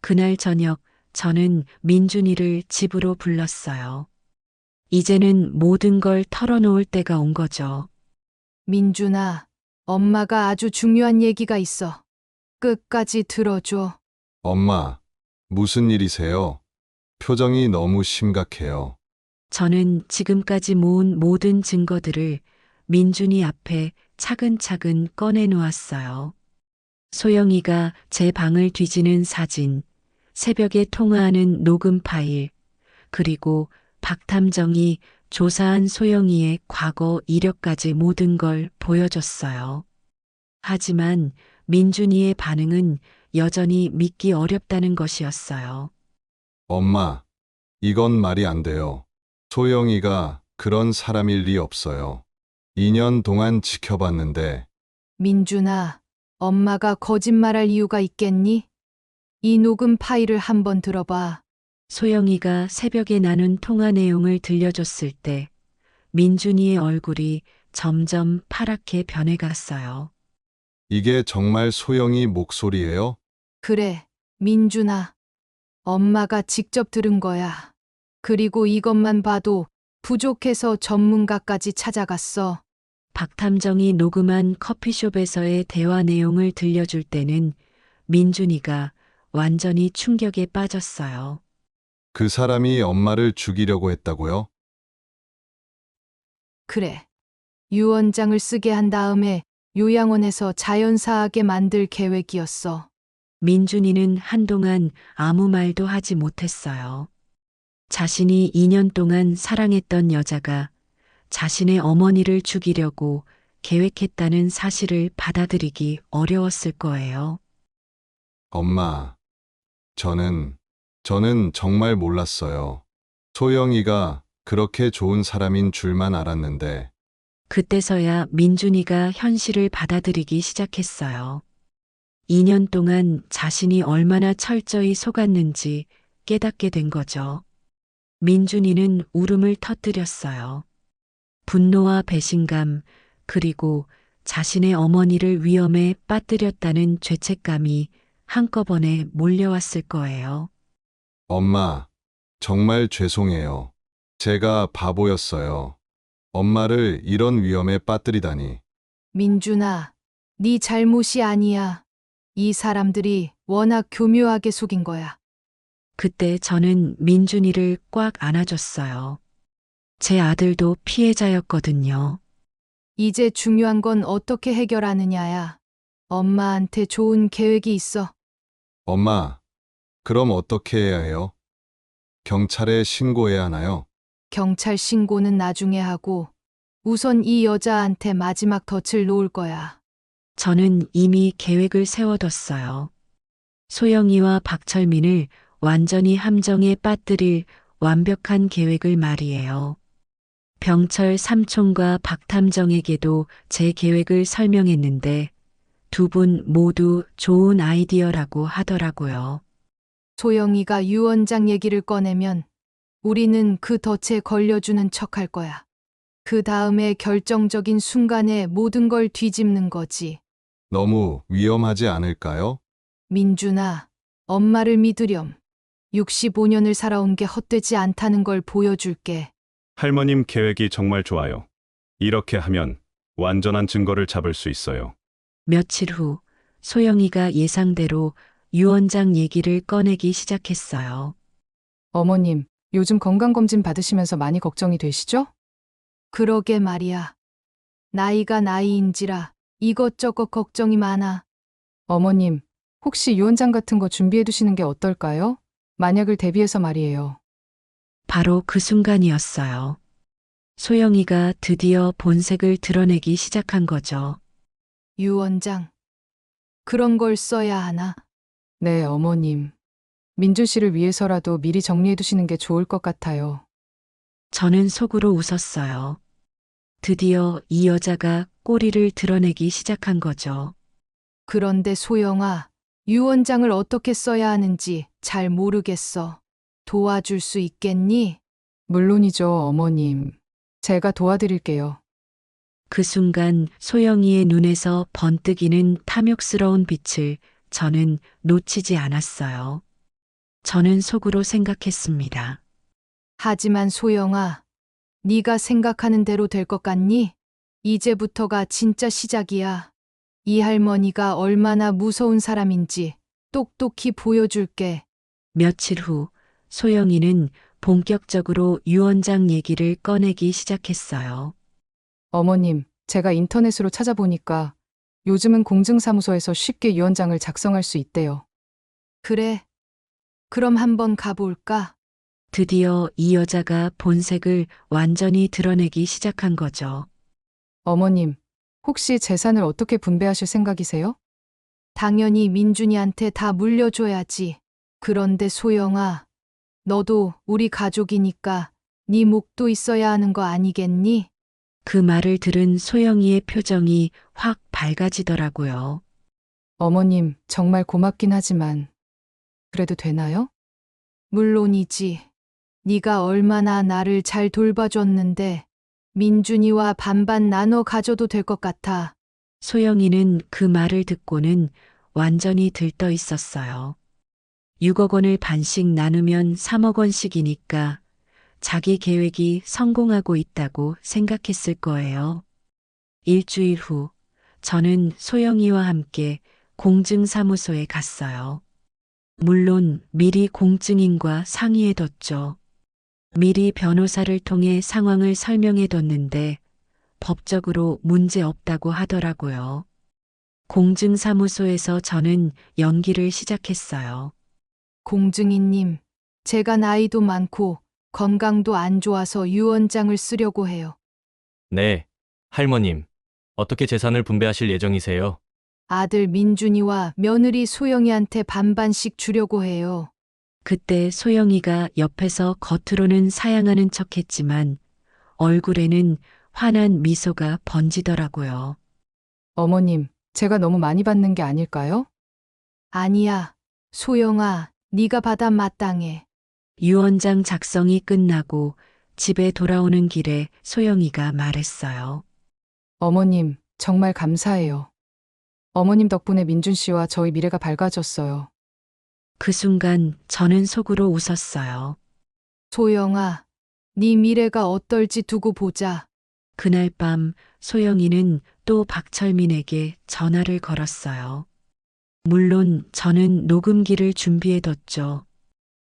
그날 저녁 저는 민준이를 집으로 불렀어요. 이제는 모든 걸 털어놓을 때가 온 거죠. 민준아, 엄마가 아주 중요한 얘기가 있어. 끝까지 들어줘. 엄마, 무슨 일이세요? 표정이 너무 심각해요. 저는 지금까지 모은 모든 증거들을 민준이 앞에 차근차근 꺼내 놓았어요. 소영이가 제 방을 뒤지는 사진, 새벽에 통화하는 녹음 파일, 그리고 박탐정이 조사한 소영이의 과거 이력까지 모든 걸 보여줬어요. 하지만 민준이의 반응은 여전히 믿기 어렵다는 것이었어요. 엄마, 이건 말이 안 돼요. 소영이가 그런 사람일 리 없어요. 2년 동안 지켜봤는데 민준아, 엄마가 거짓말할 이유가 있겠니? 이 녹음 파일을 한번 들어봐. 소영이가 새벽에 나눈 통화 내용을 들려줬을 때 민준이의 얼굴이 점점 파랗게 변해갔어요. 이게 정말 소영이 목소리예요? 그래, 민준아. 엄마가 직접 들은 거야. 그리고 이것만 봐도 부족해서 전문가까지 찾아갔어. 박탐정이 녹음한 커피숍에서의 대화 내용을 들려줄 때는 민준이가 완전히 충격에 빠졌어요. 그 사람이 엄마를 죽이려고 했다고요? 그래. 유언장을 쓰게 한 다음에 요양원에서 자연사하게 만들 계획이었어. 민준이는 한동안 아무 말도 하지 못했어요. 자신이 2년 동안 사랑했던 여자가 자신의 어머니를 죽이려고 계획했다는 사실을 받아들이기 어려웠을 거예요. 엄마, 저는 정말 몰랐어요. 소영이가 그렇게 좋은 사람인 줄만 알았는데 그때서야 민준이가 현실을 받아들이기 시작했어요. 2년 동안 자신이 얼마나 철저히 속았는지 깨닫게 된 거죠. 민준이는 울음을 터뜨렸어요. 분노와 배신감, 그리고 자신의 어머니를 위험에 빠뜨렸다는 죄책감이 한꺼번에 몰려왔을 거예요. 엄마, 정말 죄송해요. 제가 바보였어요. 엄마를 이런 위험에 빠뜨리다니. 민준아, 네 잘못이 아니야. 이 사람들이 워낙 교묘하게 속인 거야. 그때 저는 민준이를 꽉 안아줬어요. 제 아들도 피해자였거든요. 이제 중요한 건 어떻게 해결하느냐야. 엄마한테 좋은 계획이 있어. 엄마, 그럼 어떻게 해야 해요? 경찰에 신고해야 하나요? 경찰 신고는 나중에 하고 우선 이 여자한테 마지막 덫을 놓을 거야. 저는 이미 계획을 세워뒀어요. 소영이와 박철민을 완전히 함정에 빠뜨릴 완벽한 계획을 말이에요. 병철 삼촌과 박탐정에게도 제 계획을 설명했는데 두 분 모두 좋은 아이디어라고 하더라고요. 소영이가 유언장 얘기를 꺼내면 우리는 그 덫에 걸려주는 척할 거야. 그 다음에 결정적인 순간에 모든 걸 뒤집는 거지. 너무 위험하지 않을까요? 민준아, 엄마를 믿으렴. 65년을 살아온 게 헛되지 않다는 걸 보여줄게. 할머님 계획이 정말 좋아요. 이렇게 하면 완전한 증거를 잡을 수 있어요. 며칠 후 소영이가 예상대로 유언장 얘기를 꺼내기 시작했어요. 어머님, 요즘 건강검진 받으시면서 많이 걱정이 되시죠? 그러게 말이야. 나이가 나이인지라 이것저것 걱정이 많아. 어머님, 혹시 유언장 같은 거 준비해 두시는 게 어떨까요? 만약을 대비해서 말이에요. 바로 그 순간이었어요. 소영이가 드디어 본색을 드러내기 시작한 거죠. 유언장. 그런 걸 써야 하나? 네, 어머님. 민준 씨를 위해서라도 미리 정리해 두시는 게 좋을 것 같아요. 저는 속으로 웃었어요. 드디어 이 여자가 꼬리를 드러내기 시작한 거죠. 그런데 소영아, 유언장을 어떻게 써야 하는지 잘 모르겠어. 도와줄 수 있겠니? 물론이죠, 어머님. 제가 도와드릴게요. 그 순간 소영이의 눈에서 번뜩이는 탐욕스러운 빛을 저는 놓치지 않았어요. 저는 속으로 생각했습니다. 하지만 소영아, 네가 생각하는 대로 될 것 같니? 이제부터가 진짜 시작이야. 이 할머니가 얼마나 무서운 사람인지 똑똑히 보여줄게. 며칠 후 소영이는 본격적으로 유언장 얘기를 꺼내기 시작했어요. 어머님, 제가 인터넷으로 찾아보니까 요즘은 공증사무소에서 쉽게 유언장을 작성할 수 있대요. 그래. 그럼 한번 가볼까? 드디어 이 여자가 본색을 완전히 드러내기 시작한 거죠. 어머님, 혹시 재산을 어떻게 분배하실 생각이세요? 당연히 민준이한테 다 물려줘야지. 그런데 소영아, 너도 우리 가족이니까 네 몫도 있어야 하는 거 아니겠니? 그 말을 들은 소영이의 표정이 확 밝아지더라고요. 어머님, 정말 고맙긴 하지만 그래도 되나요? 물론이지. 네가 얼마나 나를 잘 돌봐줬는데 민준이와 반반 나눠 가져도 될 것 같아. 소영이는 그 말을 듣고는 완전히 들떠 있었어요. 6억 원을 반씩 나누면 3억 원씩이니까 자기 계획이 성공하고 있다고 생각했을 거예요. 일주일 후, 저는 소영이와 함께 공증사무소에 갔어요. 물론 미리 공증인과 상의해뒀죠. 미리 변호사를 통해 상황을 설명해뒀는데 법적으로 문제 없다고 하더라고요. 공증사무소에서 저는 연기를 시작했어요. 공증인님, 제가 나이도 많고 건강도 안 좋아서 유언장을 쓰려고 해요. 네, 할머님. 어떻게 재산을 분배하실 예정이세요? 아들 민준이와 며느리 소영이한테 반반씩 주려고 해요. 그때 소영이가 옆에서 겉으로는 사양하는 척했지만 얼굴에는 환한 미소가 번지더라고요. 어머님, 제가 너무 많이 받는 게 아닐까요? 아니야. 소영아, 네가 받아 마땅해. 유언장 작성이 끝나고 집에 돌아오는 길에 소영이가 말했어요. 어머님, 정말 감사해요. 어머님 덕분에 민준 씨와 저희 미래가 밝아졌어요. 그 순간 저는 속으로 웃었어요. 소영아, 네 미래가 어떨지 두고 보자. 그날 밤 소영이는 또 박철민에게 전화를 걸었어요. 물론 저는 녹음기를 준비해뒀죠.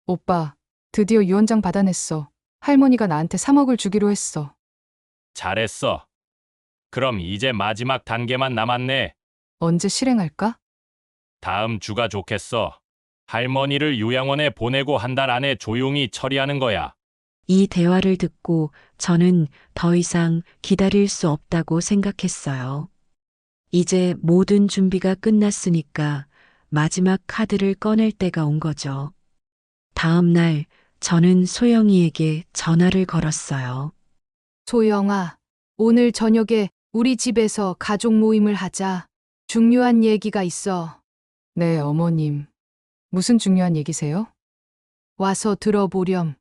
오빠, 드디어 유언장 받아냈어. 할머니가 나한테 3억을 주기로 했어. 잘했어. 그럼 이제 마지막 단계만 남았네. 언제 실행할까? 다음 주가 좋겠어. 할머니를 요양원에 보내고 한 달 안에 조용히 처리하는 거야. 이 대화를 듣고 저는 더 이상 기다릴 수 없다고 생각했어요. 이제 모든 준비가 끝났으니까 마지막 카드를 꺼낼 때가 온 거죠. 다음 날 저는 소영이에게 전화를 걸었어요. 소영아, 오늘 저녁에 우리 집에서 가족 모임을 하자. 중요한 얘기가 있어. 네, 어머님. 무슨 중요한 얘기세요? 와서 들어보렴.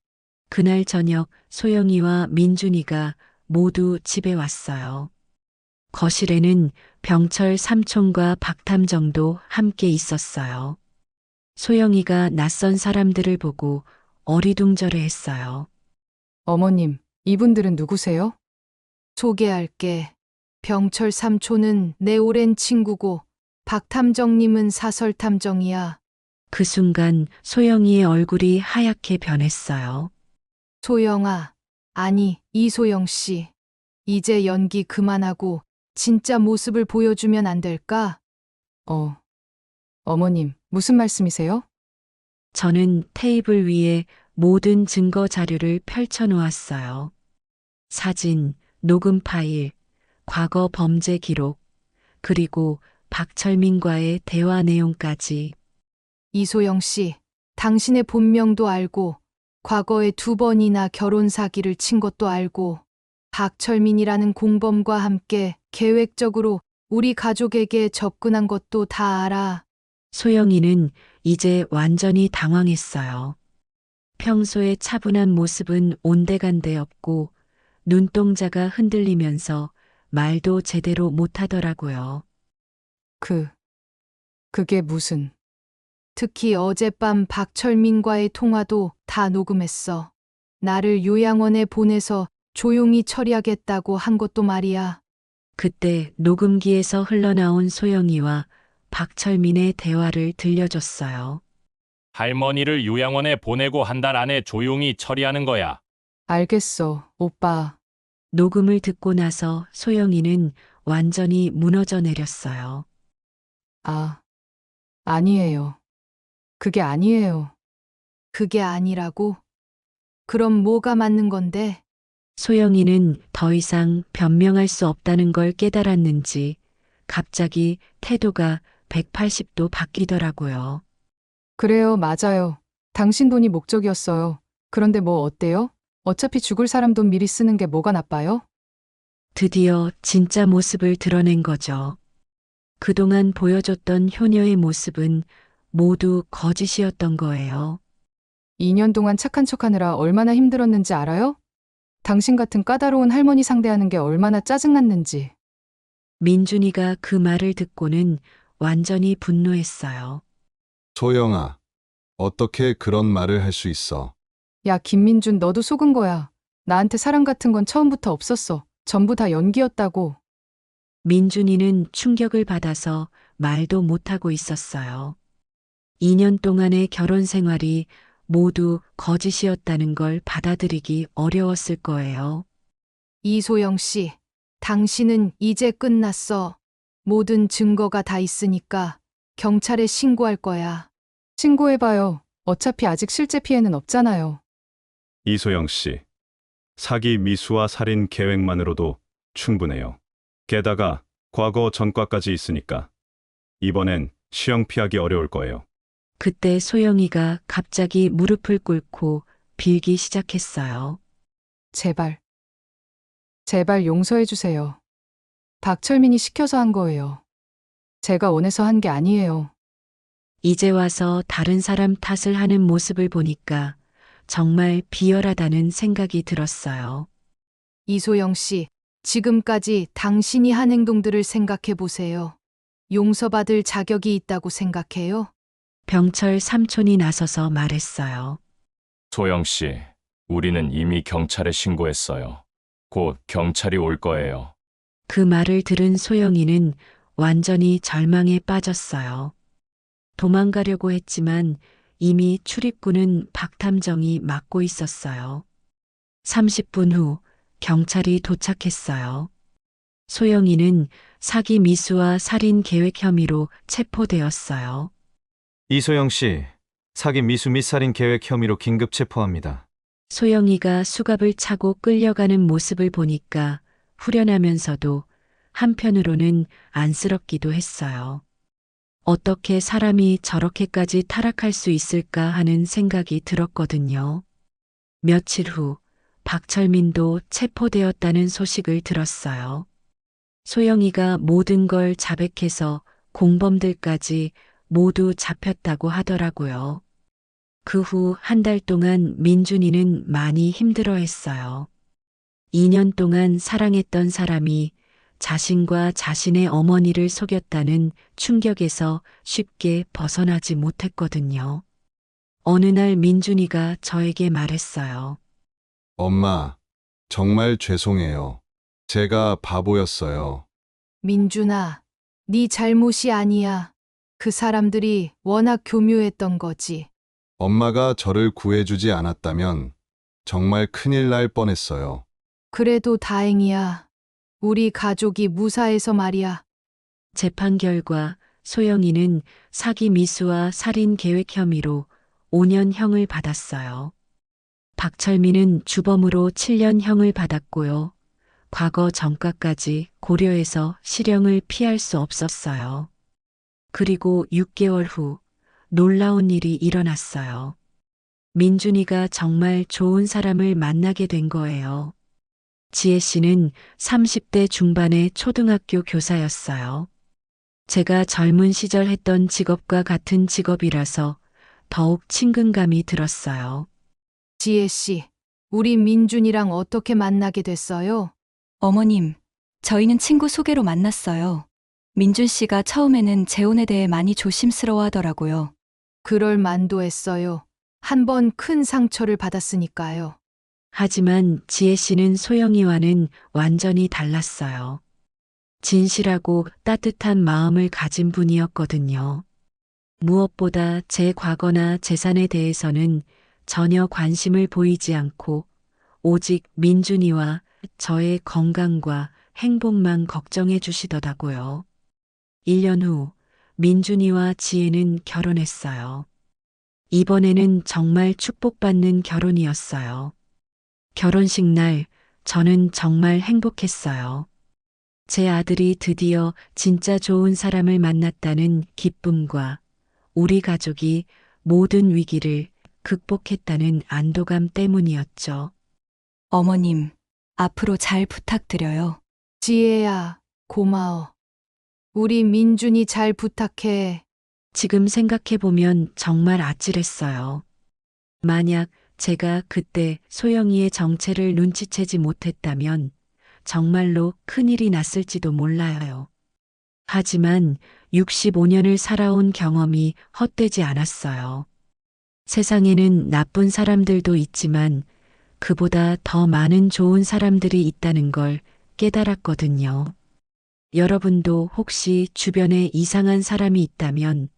그날 저녁 소영이와 민준이가 모두 집에 왔어요. 거실에는 병철 삼촌과 박탐정도 함께 있었어요. 소영이가 낯선 사람들을 보고 어리둥절해 했어요. 어머님, 이분들은 누구세요? 소개할게. 병철 삼촌은 내 오랜 친구고 박탐정님은 사설탐정이야. 그 순간 소영이의 얼굴이 하얗게 변했어요. 소영아, 아니 이소영 씨. 이제 연기 그만하고 진짜 모습을 보여주면 안 될까? 어머님, 무슨 말씀이세요? 저는 테이블 위에 모든 증거 자료를 펼쳐 놓았어요. 사진, 녹음 파일, 과거 범죄 기록, 그리고 박철민과의 대화 내용까지. 이소영 씨, 당신의 본명도 알고 과거에 2번이나 결혼 사기를 친 것도 알고 박철민이라는 공범과 함께 계획적으로 우리 가족에게 접근한 것도 다 알아. 소영이는 이제 완전히 당황했어요. 평소의 차분한 모습은 온데간데 없고 눈동자가 흔들리면서 말도 제대로 못하더라고요. 그게 무슨, 특히 어젯밤 박철민과의 통화도 다 녹음했어. 나를 요양원에 보내서 조용히 처리하겠다고 한 것도 말이야. 그때 녹음기에서 흘러나온 소영이와 박철민의 대화를 들려줬어요. 할머니를 요양원에 보내고 한 달 안에 조용히 처리하는 거야. 알겠어, 오빠. 녹음을 듣고 나서 소영이는 완전히 무너져 내렸어요. 아니에요. 그게 아니에요. 그게 아니라고? 그럼 뭐가 맞는 건데? 소영이는 더 이상 변명할 수 없다는 걸 깨달았는지 갑자기 태도가 180도 바뀌더라고요. 그래요, 맞아요. 당신 돈이 목적이었어요. 그런데 뭐 어때요? 어차피 죽을 사람 돈 미리 쓰는 게 뭐가 나빠요? 드디어 진짜 모습을 드러낸 거죠. 그동안 보여줬던 효녀의 모습은 모두 거짓이었던 거예요. 2년 동안 착한 척하느라 얼마나 힘들었는지 알아요? 당신 같은 까다로운 할머니 상대하는 게 얼마나 짜증났는지. 민준이가 그 말을 듣고는 완전히 분노했어요. 소영아, 어떻게 그런 말을 할 수 있어? 야, 김민준, 너도 속은 거야. 나한테 사랑 같은 건 처음부터 없었어. 전부 다 연기였다고. 민준이는 충격을 받아서 말도 못하고 있었어요. 2년 동안의 결혼 생활이 모두 거짓이었다는 걸 받아들이기 어려웠을 거예요. 이소영 씨, 당신은 이제 끝났어. 모든 증거가 다 있으니까 경찰에 신고할 거야. 신고해봐요. 어차피 아직 실제 피해는 없잖아요. 이소영 씨, 사기 미수와 살인 계획만으로도 충분해요. 게다가 과거 전과까지 있으니까 이번엔 시형 피하기 어려울 거예요. 그때 소영이가 갑자기 무릎을 꿇고 빌기 시작했어요. 제발. 제발 용서해주세요. 박철민이 시켜서 한 거예요. 제가 원해서 한 게 아니에요. 이제 와서 다른 사람 탓을 하는 모습을 보니까 정말 비열하다는 생각이 들었어요. 이소영 씨, 지금까지 당신이 한 행동들을 생각해 보세요. 용서받을 자격이 있다고 생각해요? 병철 삼촌이 나서서 말했어요. 소영 씨, 우리는 이미 경찰에 신고했어요. 곧 경찰이 올 거예요. 그 말을 들은 소영이는 완전히 절망에 빠졌어요. 도망가려고 했지만 이미 출입구는 박탐정이 막고 있었어요. 30분 후 경찰이 도착했어요. 소영이는 사기 미수와 살인 계획 혐의로 체포되었어요. 이소영 씨, 사기 미수 및 살인 계획 혐의로 긴급 체포합니다. 소영이가 수갑을 차고 끌려가는 모습을 보니까 후련하면서도 한편으로는 안쓰럽기도 했어요. 어떻게 사람이 저렇게까지 타락할 수 있을까 하는 생각이 들었거든요. 며칠 후 박철민도 체포되었다는 소식을 들었어요. 소영이가 모든 걸 자백해서 공범들까지 모두 잡혔다고 하더라고요. 그 후 한 달 동안 민준이는 많이 힘들어했어요. 2년 동안 사랑했던 사람이 자신과 자신의 어머니를 속였다는 충격에서 쉽게 벗어나지 못했거든요. 어느 날 민준이가 저에게 말했어요. 엄마, 정말 죄송해요. 제가 바보였어요. 민준아, 네 잘못이 아니야. 그 사람들이 워낙 교묘했던 거지. 엄마가 저를 구해주지 않았다면 정말 큰일 날 뻔했어요. 그래도 다행이야. 우리 가족이 무사해서 말이야. 재판 결과 소영이는 사기 미수와 살인 계획 혐의로 5년형을 받았어요. 박철민은 주범으로 7년형을 받았고요. 과거 전과까지 고려해서 실형을 피할 수 없었어요. 그리고 6개월 후 놀라운 일이 일어났어요. 민준이가 정말 좋은 사람을 만나게 된 거예요. 지혜 씨는 30대 중반의 초등학교 교사였어요. 제가 젊은 시절 했던 직업과 같은 직업이라서 더욱 친근감이 들었어요. 지혜 씨, 우리 민준이랑 어떻게 만나게 됐어요? 어머님, 저희는 친구 소개로 만났어요. 민준 씨가 처음에는 재혼에 대해 많이 조심스러워 하더라고요. 그럴 만도 했어요. 한 번 큰 상처를 받았으니까요. 하지만 지혜 씨는 소영이와는 완전히 달랐어요. 진실하고 따뜻한 마음을 가진 분이었거든요. 무엇보다 제 과거나 재산에 대해서는 전혀 관심을 보이지 않고 오직 민준이와 저의 건강과 행복만 걱정해 주시더라고요. 1년 후 민준이와 지혜는 결혼했어요. 이번에는 정말 축복받는 결혼이었어요. 결혼식 날 저는 정말 행복했어요. 제 아들이 드디어 진짜 좋은 사람을 만났다는 기쁨과 우리 가족이 모든 위기를 극복했다는 안도감 때문이었죠. 어머님, 앞으로 잘 부탁드려요. 지혜야, 고마워. 우리 민준이 잘 부탁해. 지금 생각해보면 정말 아찔했어요. 만약 제가 그때 소영이의 정체를 눈치채지 못했다면 정말로 큰일이 났을지도 몰라요. 하지만 65년을 살아온 경험이 헛되지 않았어요. 세상에는 나쁜 사람들도 있지만 그보다 더 많은 좋은 사람들이 있다는 걸 깨달았거든요. 여러분도 혹시 주변에 이상한 사람이 있다면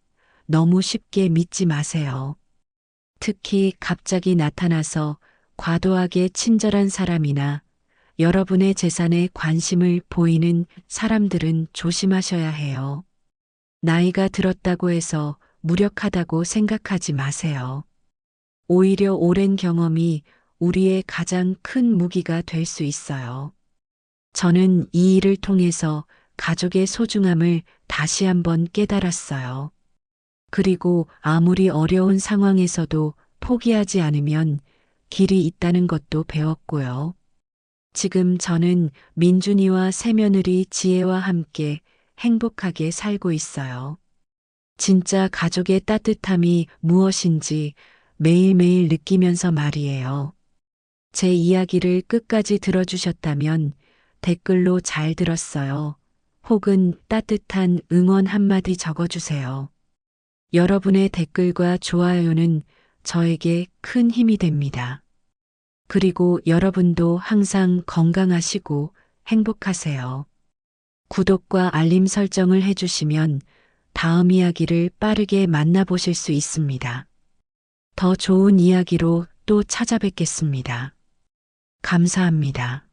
너무 쉽게 믿지 마세요. 특히 갑자기 나타나서 과도하게 친절한 사람이나 여러분의 재산에 관심을 보이는 사람들은 조심하셔야 해요. 나이가 들었다고 해서 무력하다고 생각하지 마세요. 오히려 오랜 경험이 우리의 가장 큰 무기가 될 수 있어요. 저는 이 일을 통해서 가족의 소중함을 다시 한번 깨달았어요. 그리고 아무리 어려운 상황에서도 포기하지 않으면 길이 있다는 것도 배웠고요. 지금 저는 민준이와 새며느리 지혜와 함께 행복하게 살고 있어요. 진짜 가족의 따뜻함이 무엇인지 매일매일 느끼면서 말이에요. 제 이야기를 끝까지 들어주셨다면 댓글로 잘 들었어요. 혹은 따뜻한 응원 한마디 적어주세요. 여러분의 댓글과 좋아요는 저에게 큰 힘이 됩니다. 그리고 여러분도 항상 건강하시고 행복하세요. 구독과 알림 설정을 해주시면 다음 이야기를 빠르게 만나보실 수 있습니다. 더 좋은 이야기로 또 찾아뵙겠습니다. 감사합니다.